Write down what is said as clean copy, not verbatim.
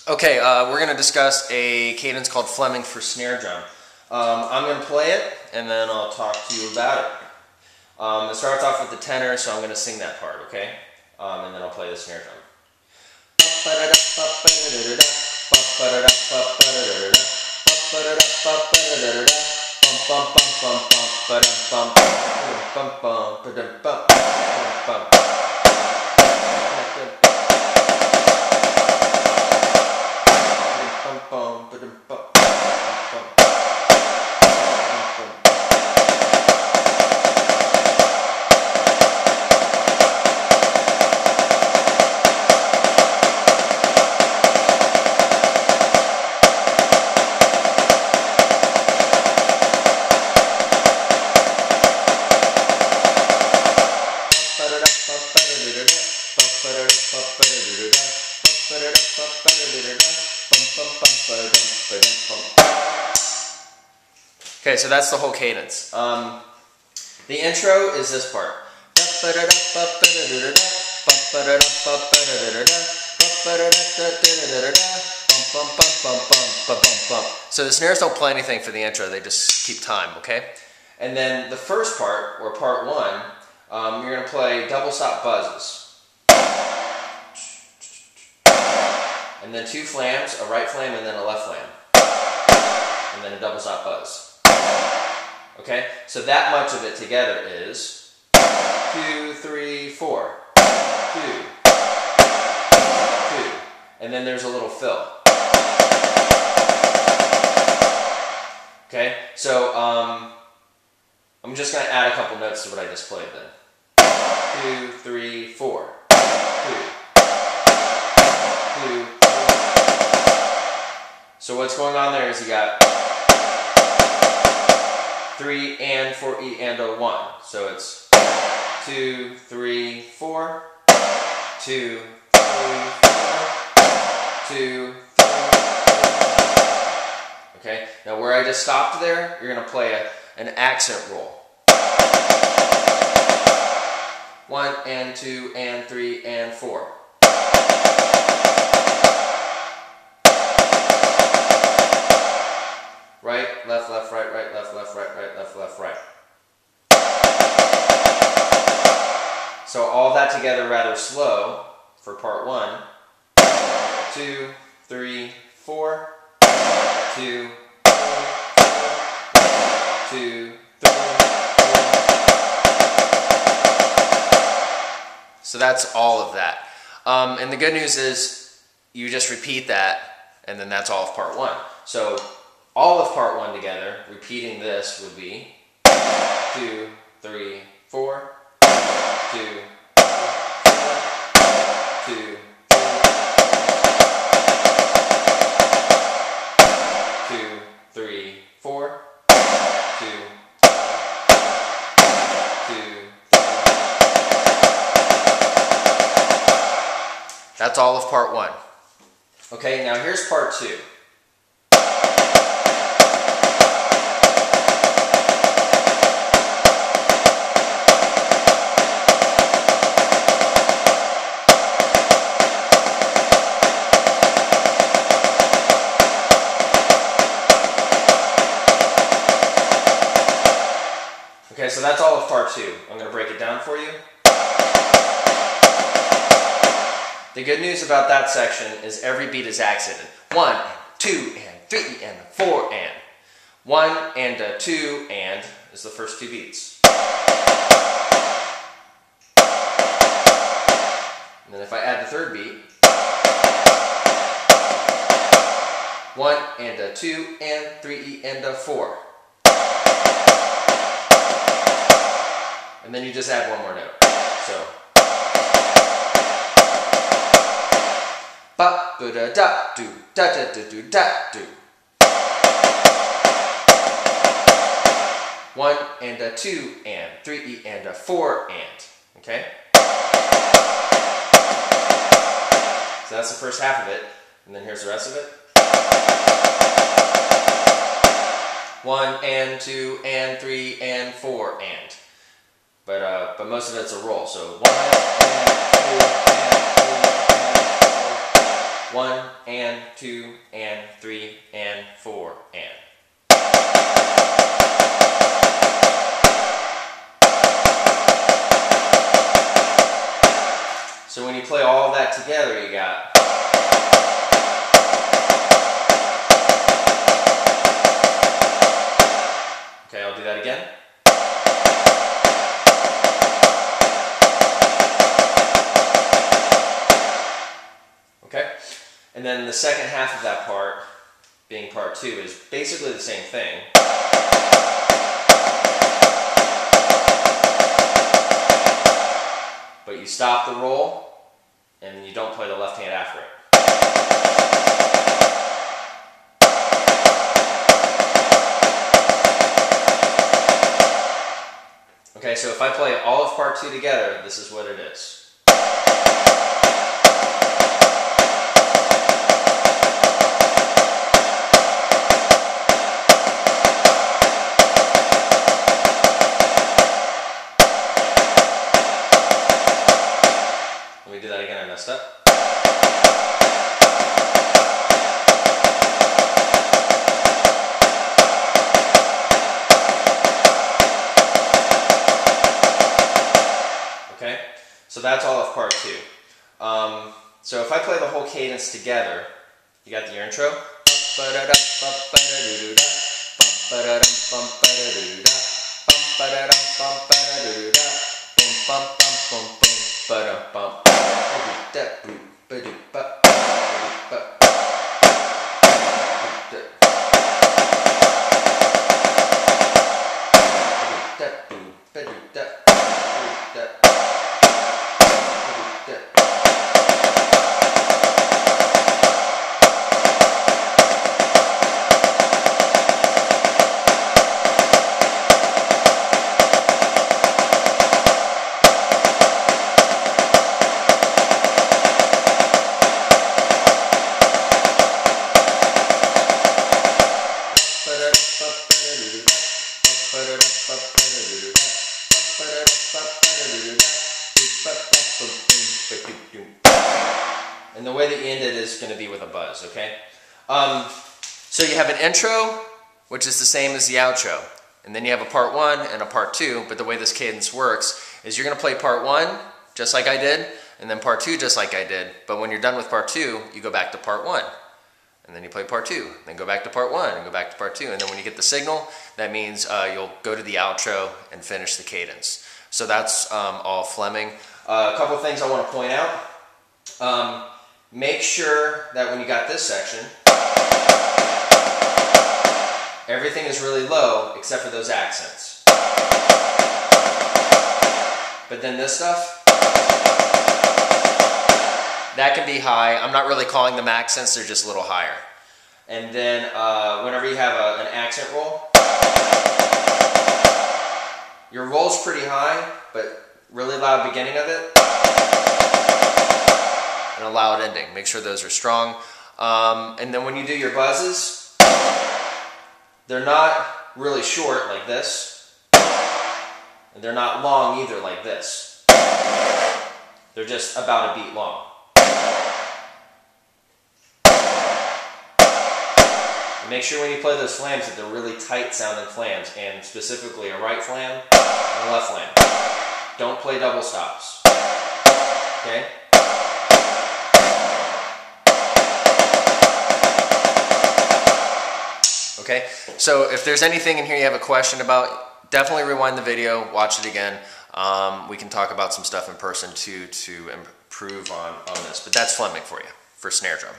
Okay, we're going to discuss a cadence called Flemming for snare drum. I'm going to play it, and then I'll talk to you about it. It starts off with the tenor, so I'm going to sing that part, okay? And then I'll play the snare drum. Okay, so that's the whole cadence. The intro is this part. So the snares don't play anything for the intro, they just keep time, okay? And then the first part, or part one, you're going to play double stop buzzes. And then two flams, a right flam and then a left flam. And then a double stop buzz. Okay, so that much of it together is 2, 3, 4, 2, 2, and then there's a little fill. Okay, so I'm just going to add a couple notes to what I just played then. 2, 3, 4, 2, 2, 3. So what's going on there is you got 3 and 4 E and a 1. So it's 2, 3, 4, 2, 3, 4, 2, 3, 4. Okay, now where I just stopped there, you're going to play an accent roll. 1 and 2 and 3 and 4. Right, left, left, right, right, left, left, right, right, left, left, right. So all that together rather slow for part one. 2, 3, 4, 2, 2, 3, 4. So that's all of that. And the good news is you just repeat that, and then that's all of part one. So all of part one together, repeating this, would be 2, 3, 4, 2, 2, 2, 3, 4, 2, 2. That's all of part one. Okay, now here's part two. Okay, so that's all of part two. I'm going to break it down for you. The good news about that section is every beat is accented. 1, 2, and 3, and 4, and. 1 and a 2 and is the first two beats. And then if I add the third beat, 1 and a 2 and 3 and a 4. And then you just add one more note. So ba ba da da do da da da do da do. 1 and a 2 and 3 and a 4 and. Okay? So that's the first half of it, and then here's the rest of it. 1 and 2 and 3 and 4 and. But most of it's a roll. So 1 and 2 and 3 and 4. 1 and 2 and 3 and 4 and. So when you play all of that together, you got okay, I'll do that again. Okay, and then the second half of that part, being part 2, is basically the same thing. But you stop the roll, and you don't play the left hand after it. Okay, so if I play all of part 2 together, this is what it is. Let me do that again, I messed up. Okay, so that's all of part 2. So if I play the whole cadence together, you got the intro. And the way that you end it is going to be with a buzz, okay? So you have an intro, which is the same as the outro. And then you have a part 1 and a part 2, but the way this cadence works is you're going to play part 1 just like I did, and then part 2 just like I did. But when you're done with part 2, you go back to part 1. And then you play part 2, then go back to part 1, and go back to part 2. And then when you get the signal, that means you'll go to the outro and finish the cadence. So that's all Flemming. A couple of things I want to point out. Make sure that when you got this section, everything is really low except for those accents. But then this stuff, that can be high. I'm not really calling them accents, they're just a little higher. And then whenever you have an accent roll, your roll's pretty high, but really loud beginning of it, and a loud ending. Make sure those are strong. And then when you do your buzzes, they're not really short like this, and they're not long either like this. They're just about a beat long. And make sure when you play those flams that they're really tight sounding flams, and specifically a right flam and a left flam. Don't play double stops. Okay? Okay, so if there's anything in here you have a question about, definitely rewind the video, watch it again. We can talk about some stuff in person too to improve on this. But that's Flemming for you, for snare drum.